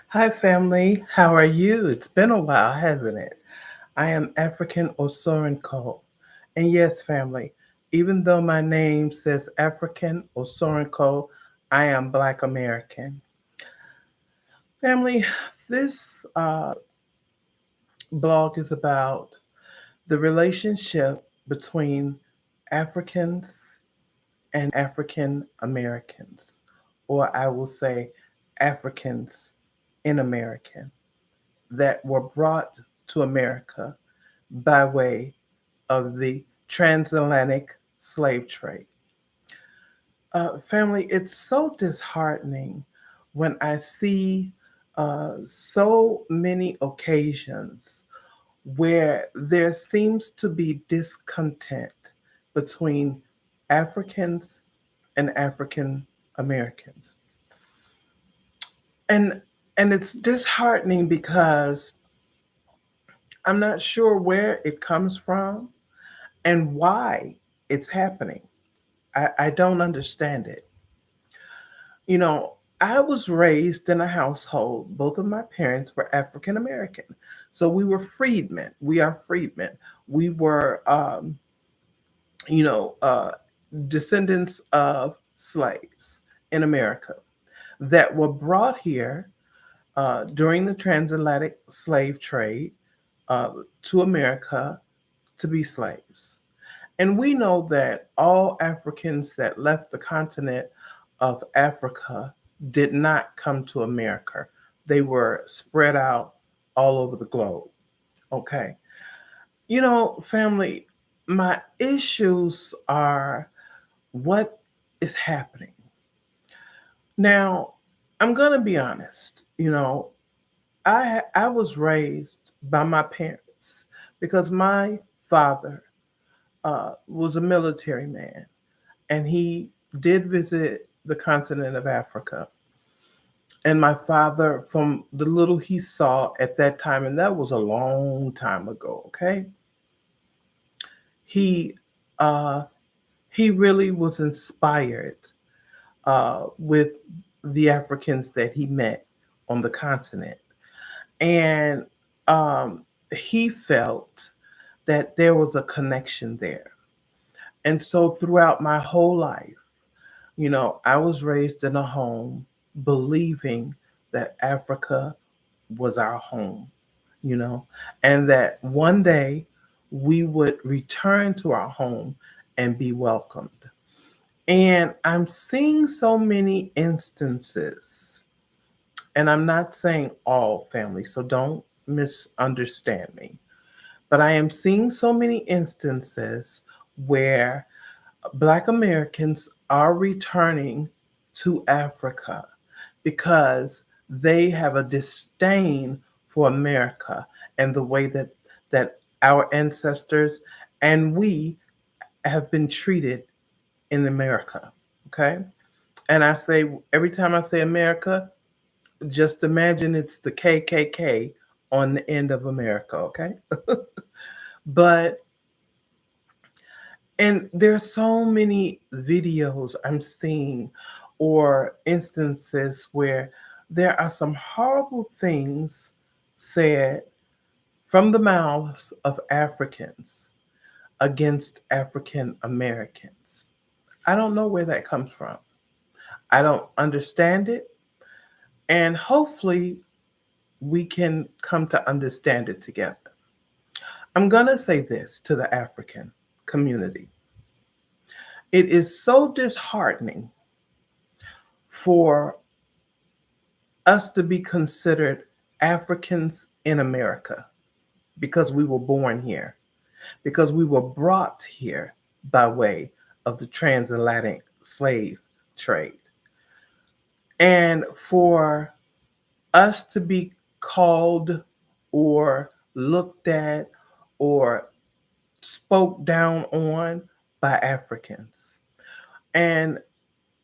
Hi, family. How are you? It's been a while, hasn't it? I am African Osorenko. And yes, family, even though my name says African Osorenko, I am Black American. Family, this blog is about the relationship between Africans and African Americans, or I will say Africans in America, that were brought to America by way of the transatlantic slave trade. Family, it's so disheartening when I see so many occasions where there seems to be discontent between Africans and African Americans. And it's disheartening because I'm not sure where it comes from and why it's happening. I don't understand it. I was raised in a household, both of my parents were African American. So we were freedmen. We are freedmen. We were, you know, uh, descendants of slaves in America that were brought here during the transatlantic slave trade uh, to America to be slaves. And we know that all Africans that left the continent of Africa did not come to America. They were spread out all over the globe. Okay. Family, my issues are what is happening. Now, I'm going to be honest. I was raised by my parents because my father was a military man, and he did visit the continent of Africa. And my father, from the little he saw at that time, and that was a long time ago, okay, he uh, he really was inspired with the Africans that he met on the continent, and he felt that there was a connection there. And so throughout my whole life, I was raised in a home believing that Africa was our home, you know, and that one day we would return to our home and be welcomed. And I'm seeing so many instances, and I'm not saying all families, so don't misunderstand me, but I am seeing so many instances where Black Americans are returning to Africa because they have a disdain for America and the way that our ancestors and we have been treated in America. Okay? And I say every time I say America, just imagine it's the KKK on the end of America, okay? But And there's so many videos I'm seeing or instances where there are some horrible things said from the mouths of Africans against African Americans. I don't know where that comes from. I don't understand it. And hopefully we can come to understand it together. I'm going to say this to the African community. It is so disheartening for us to be considered Africans in America because we were born here, because we were brought here by way of the transatlantic slave trade. And for us to be called or looked at or spoke down on by Africans. And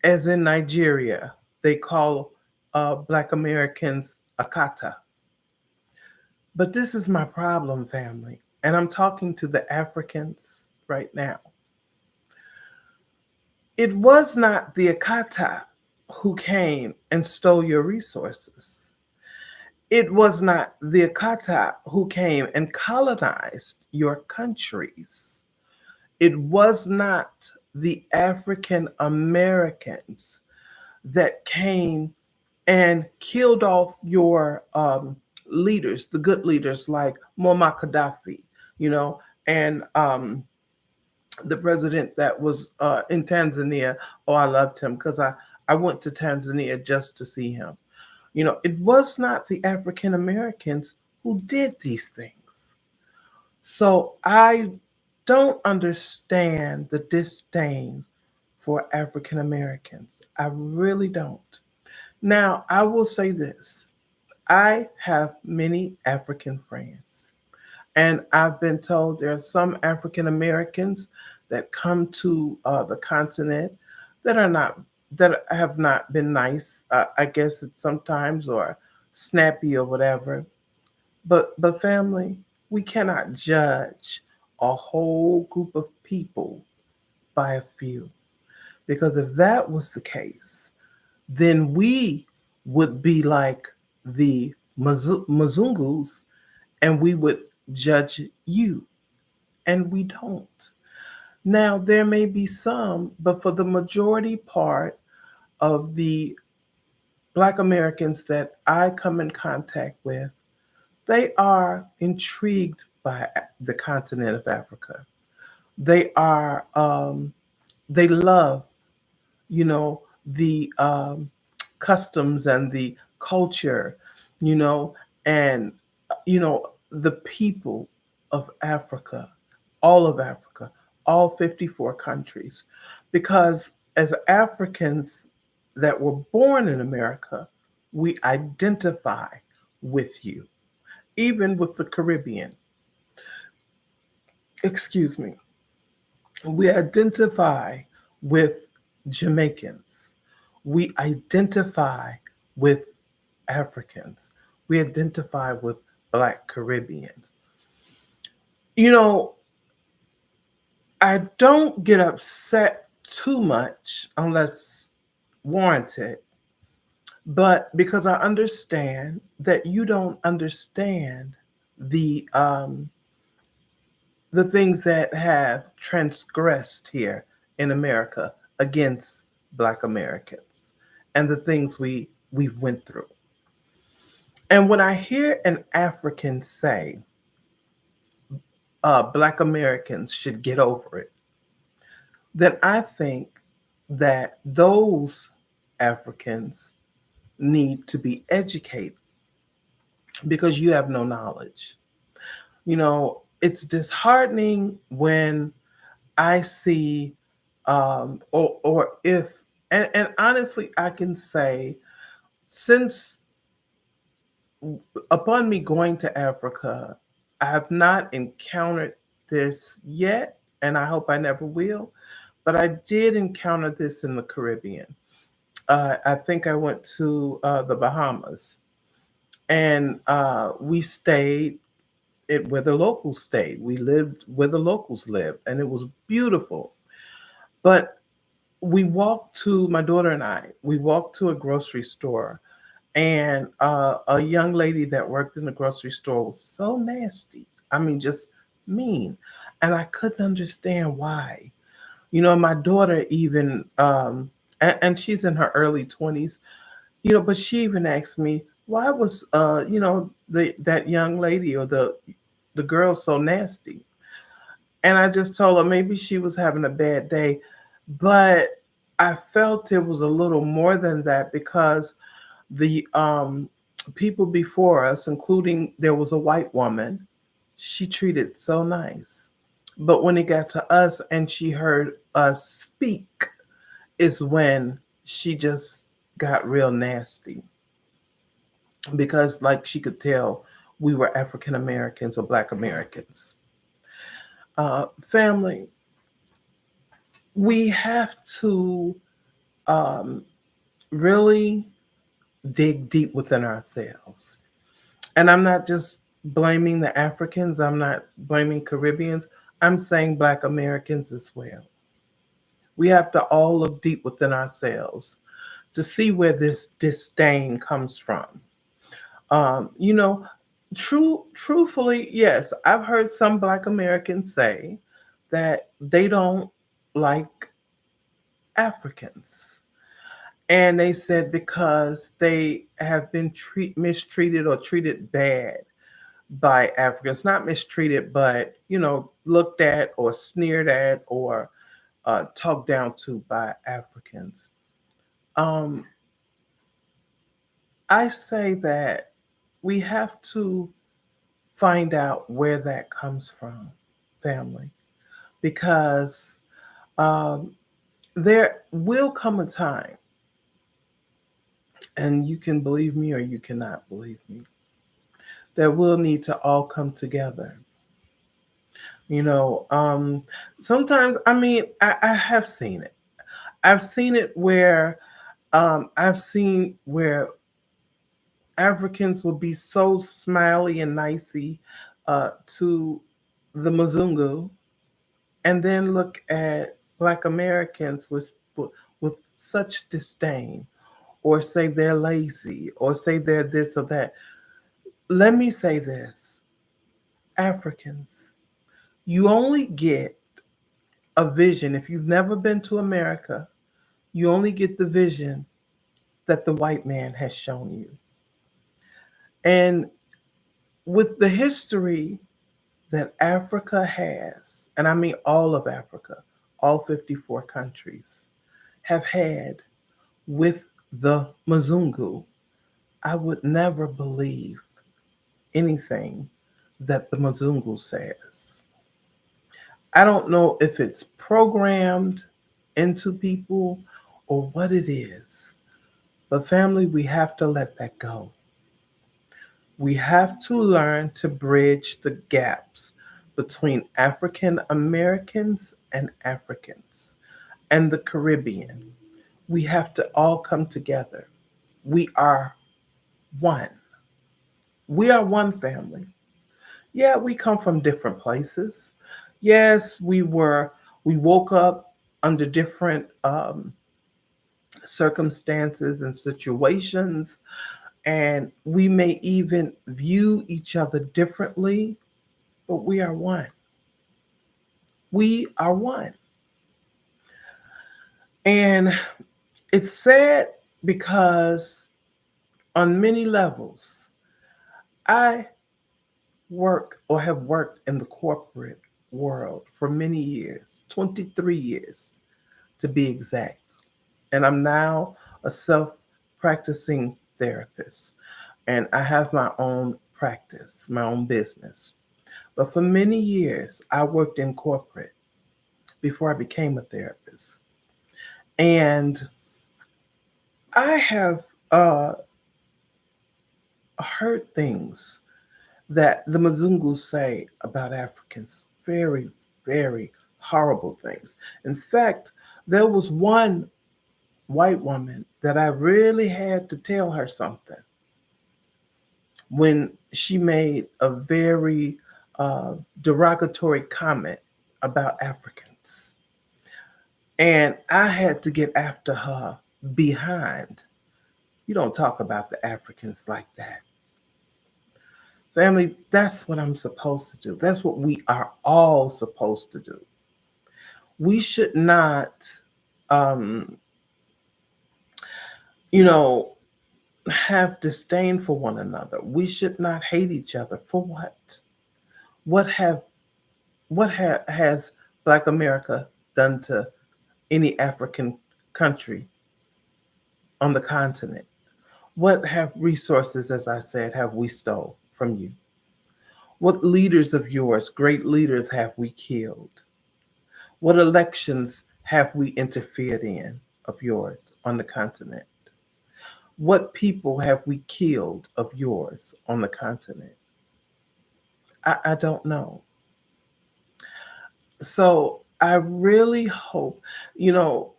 as in Nigeria, they call Black Americans Akata. But this is my problem, family. And I'm talking to the Africans right now. It was not the Akata who came and stole your resources. It was not the Akata who came and colonized your countries. It was not the African Americans that came and killed off your leaders, the good leaders like Muammar Gaddafi, you know, and the president that was in Tanzania. Oh, I loved him because I went to Tanzania just to see him. You know, it was not the African Americans who did these things. So I don't understand the disdain for African Americans. I really don't. Now, I will say this, I have many African friends, and I've been told there are some African Americans that come to the continent that are not that have not been nice. I guess it's sometimes or snappy or whatever. But family, we cannot judge a whole group of people by a few, because if that was the case, then we would be like the Mzungus and we would judge you, and we don't. Now, there may be some, but for the majority part of the Black Americans that I come in contact with, they are intrigued by the continent of Africa. They are, they love, you know, the customs and the culture, you know, and, you know, the people of Africa, all of Africa, all 54 countries. Because as Africans that were born in America, we identify with you, even with the Caribbean. Excuse me. We identify with Jamaicans. We identify with Africans. We identify with Black Caribbeans. You know, I don't get upset too much unless warranted, but because I understand that you don't understand the the things that have transgressed here in America against Black Americans and the things we went through. And when I hear an African say, Black Americans should get over it, then I think that those Africans need to be educated because you have no knowledge. You know, it's disheartening when I see, or if, and honestly, I can say, since upon me going to Africa, I have not encountered this yet, and I hope I never will. But I did encounter this in the Caribbean. I think I went to the Bahamas, and we stayed where the locals stayed. We lived where the locals lived, and it was beautiful. But my daughter and I, we walked to a grocery store, and a young lady that worked in the grocery store was so nasty. I mean, just mean. And I couldn't understand why. You know, my daughter even, and she's in her early 20s, you know, but she even asked me, why was, you know, that young lady or the girl so nasty? And I just told her maybe she was having a bad day. But I felt it was a little more than that because the people before us, including there was a white woman, she treated so nice. But when it got to us and she heard us speak, is when she just got real nasty because, like, she could tell we were African Americans or Black Americans. Family, we have to um, really dig deep within ourselves. And I'm not just blaming the Africans, I'm not blaming Caribbeans, I'm saying Black Americans as well. We have to all look deep within ourselves to see where this disdain comes from. You know, truthfully, yes, I've heard some Black Americans say that they don't like Africans. And they said because they have been mistreated or treated bad by Africans, not mistreated, but looked at or sneered at or talked down to by Africans. Um, I say that we have to find out where that comes from, family, because um, there will come a time, and you can believe me or you cannot believe me, that we'll need to all come together. You know, sometimes, I mean, I have seen it. I've seen it where I've seen where Africans will be so smiley and nicey to the Mzungu, and then look at Black Americans with such disdain, or say they're lazy, or say they're this or that. Let me say this, Africans, you only get a vision. If you've never been to America, you only get the vision that the white man has shown you. And with the history that Africa has, and I mean all of Africa, all 54 countries have had with the Mzungu, I would never believe anything that the Mzungu says. I don't know if it's programmed into people or what it is, but family, we have to let that go. We have to learn to bridge the gaps between African Americans and Africans and the Caribbean. We have to all come together. We are one. We are one family. Yeah, we come from different places. Yes, we woke up under different circumstances and situations, and we may even view each other differently, but we are one. We are one. And it's sad because on many levels, I work or have worked in the corporate world for many years, 23 years to be exact. And I'm now a self practicing therapist. And I have my own practice, my own business. But for many years, I worked in corporate before I became a therapist. And I have heard things that the Mzungus say about Africans, very, very horrible things. In fact, there was one white woman that I really had to tell her something when she made a very derogatory comment about Africans. And I had to get after her behind. You don't talk about the Africans like that. Family, that's what I'm supposed to do. That's what we are all supposed to do. We should not, um, you know, have disdain for one another. We should not hate each other. For what? What have has Black America done to any African country on the continent? What have resources, as I said, have we stole from you? What leaders of yours, great leaders, have we killed? What elections have we interfered in of yours on the continent? What people have we killed of yours on the continent? I don't know. So I really hope, you know,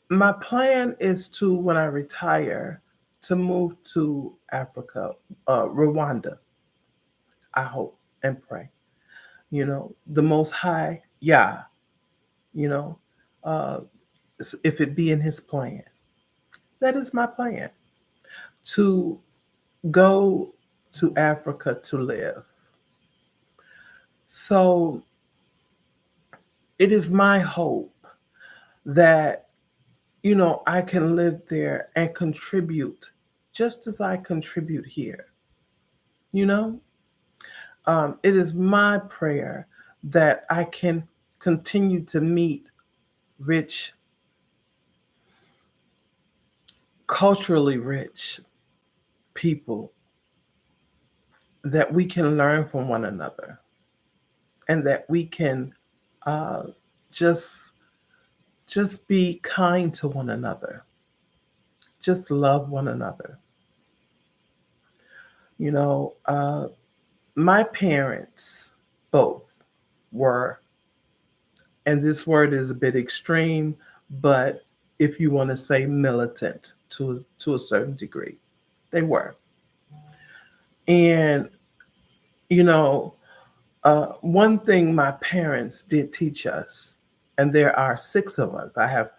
my plan is to, when I retire, to move to Africa, Rwanda, I hope and pray. The Most High, Yah, you know, uh, if it be in His plan. That is my plan, to go to Africa to live. So it is my hope that, I can live there and contribute just as I contribute here. You know, it is my prayer that I can continue to meet rich, culturally rich people, that we can learn from one another, and that we can uh, just just be kind to one another, just love one another. You know, my parents both were, and this word is a bit extreme, but if you want to say militant to a certain degree, they were. And you know, one thing my parents did teach us, and there are six of us. I have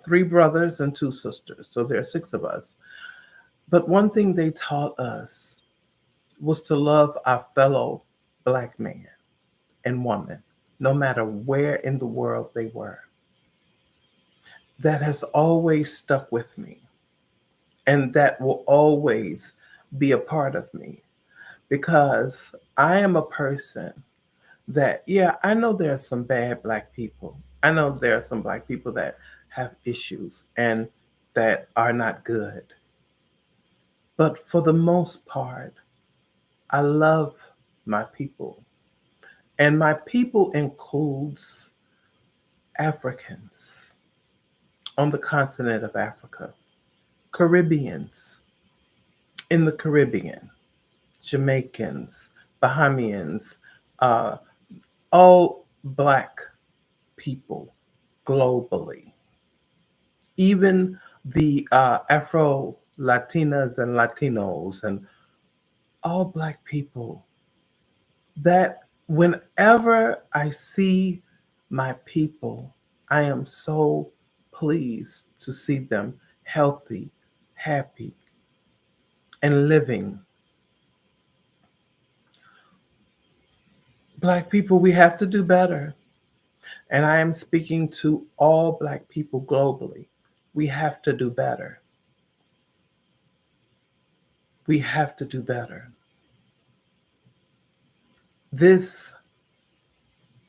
three brothers and two sisters, so there are six of us. But one thing they taught us was to love our fellow Black man and woman, no matter where in the world they were. That has always stuck with me, and that will always be a part of me, because I am a person that, yeah, I know there are some bad Black people. I know there are some Black people that have issues and that are not good. But for the most part, I love my people. And my people includes Africans on the continent of Africa, Caribbeans in the Caribbean, Jamaicans, Bahamians, uh, all Black people globally, even the Afro Latinas and Latinos, and all Black people, that whenever I see my people, I am so pleased to see them healthy, happy, and living. Black people, we have to do better. And I am speaking to all Black people globally. We have to do better. We have to do better. This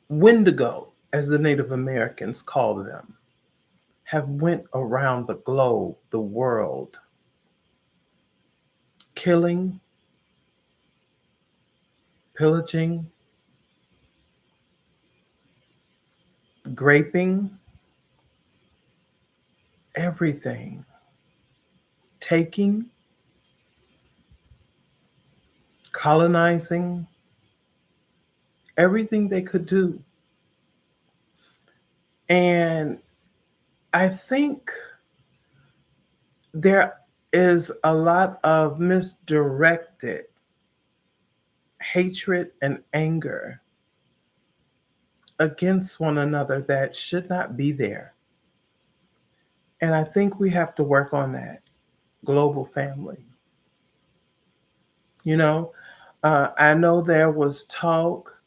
Wendigo, as the Native Americans call them, have went around the globe, the world, killing, pillaging, graping, everything, taking, colonizing, everything they could do. And I think there is a lot of misdirected hatred and anger against one another that should not be there. And I think we have to work on that global family. You know, I know there was talk,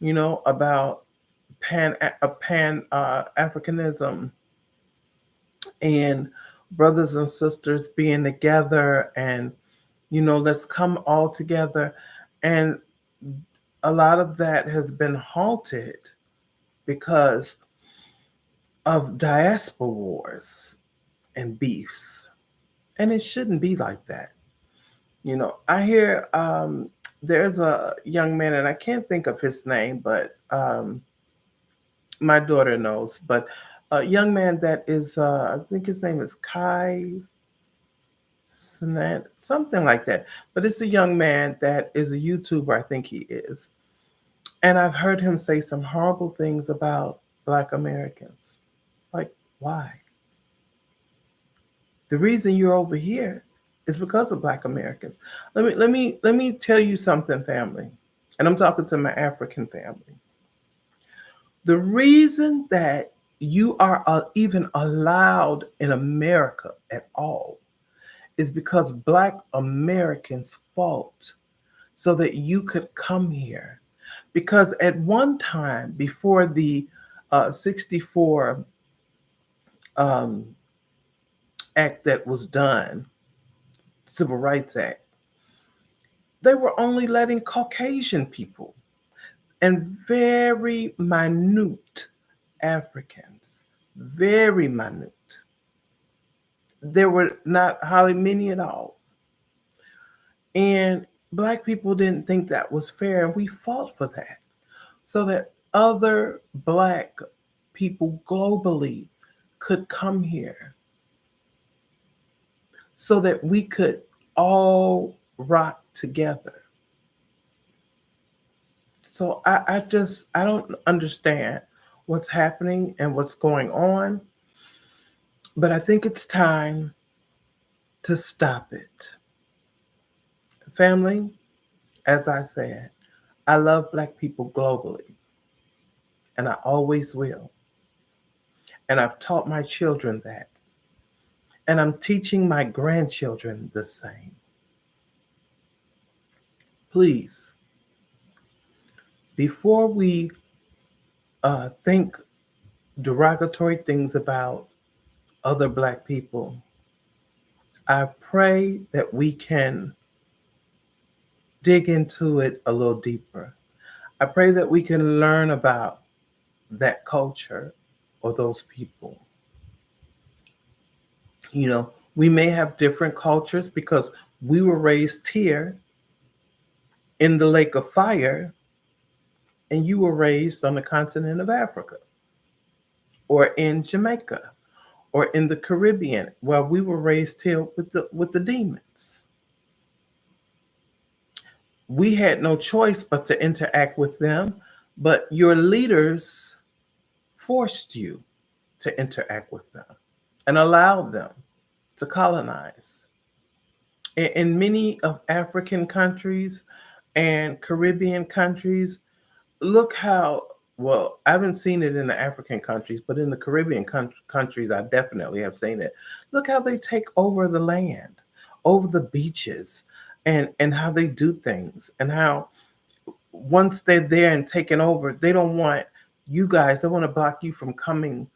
about pan Africanism and brothers and sisters being together, and let's come all together. And a lot of that has been halted because of diaspora wars and beefs, and it shouldn't be like that. I hear there's a young man, and I can't think of his name, but my daughter knows. But a young man that is, I think his name is Kai Sinet, something like that. But it's a young man that is a YouTuber, I think he is. And I've heard him say some horrible things about Black Americans. Like, why? The reason you're over here is because of Black Americans. Let me tell you something, family. And I'm talking to my African family. The reason that you are even allowed in America at all is because Black Americans fought so that you could come here. Because at one time, before the 64 um, act that was done, Civil Rights Act, they were only letting Caucasian people and very minute Africans, very minute. There were not hardly many at all. And Black people didn't think that was fair, and we fought for that so that other Black people globally could come here so that we could all rock together. So I don't understand what's happening and what's going on, but I think it's time to stop it. Family, as I said, I love Black people globally, and I always will. And I've taught my children that. And I'm teaching my grandchildren the same. Please, before we think derogatory things about other Black people, I pray that we can dig into it a little deeper. I pray that we can learn about that culture or those people. You know, we may have different cultures because we were raised here in the lake of fire, and you were raised on the continent of Africa or in Jamaica or in the Caribbean, while we were raised here with the demons. We had no choice but to interact with them, but your leaders forced you to interact with them and allowed them to colonize. In many of African countries and Caribbean countries, look how, well, I haven't seen it in the African countries, but in the Caribbean countries, I definitely have seen it. Look how they take over the land, over the beaches, and how they do things, and how once they're there and taken over, they don't want you guys, they want to block you from coming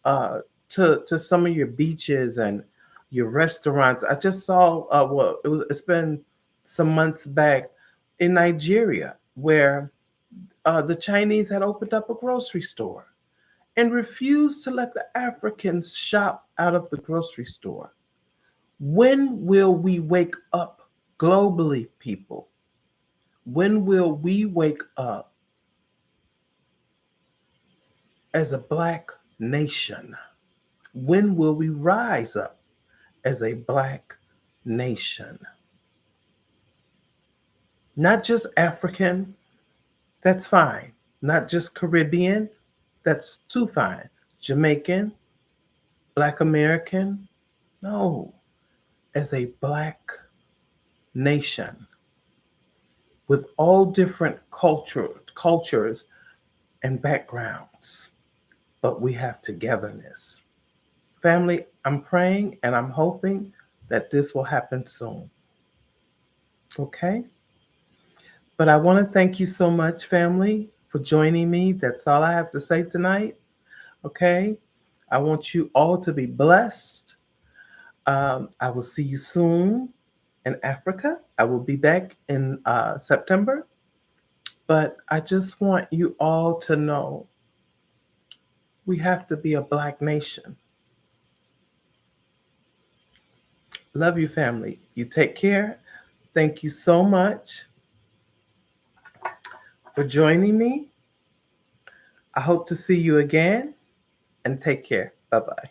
uh, to some of your beaches and your restaurants. I just saw, well, it's been some months back in Nigeria where the Chinese had opened up a grocery store and refused to let the Africans shop out of the grocery store. When will we wake up globally, people? When will we wake up as a Black nation? When will we rise up as a Black nation? Not just African, that's fine. Not just Caribbean, that's too fine. Jamaican, Black American, no, as a Black nation with all different cultures and backgrounds, but we have togetherness. Family, I'm praying and I'm hoping that this will happen soon. Okay? But I want to thank you so much, family, for joining me. That's all I have to say tonight. Okay? I want you all to be blessed. I will see you soon in Africa. I will be back in September. But I just want you all to know we have to be a Black nation. Love you, family. You take care. Thank you so much for joining me. I hope to see you again and take care. Bye bye.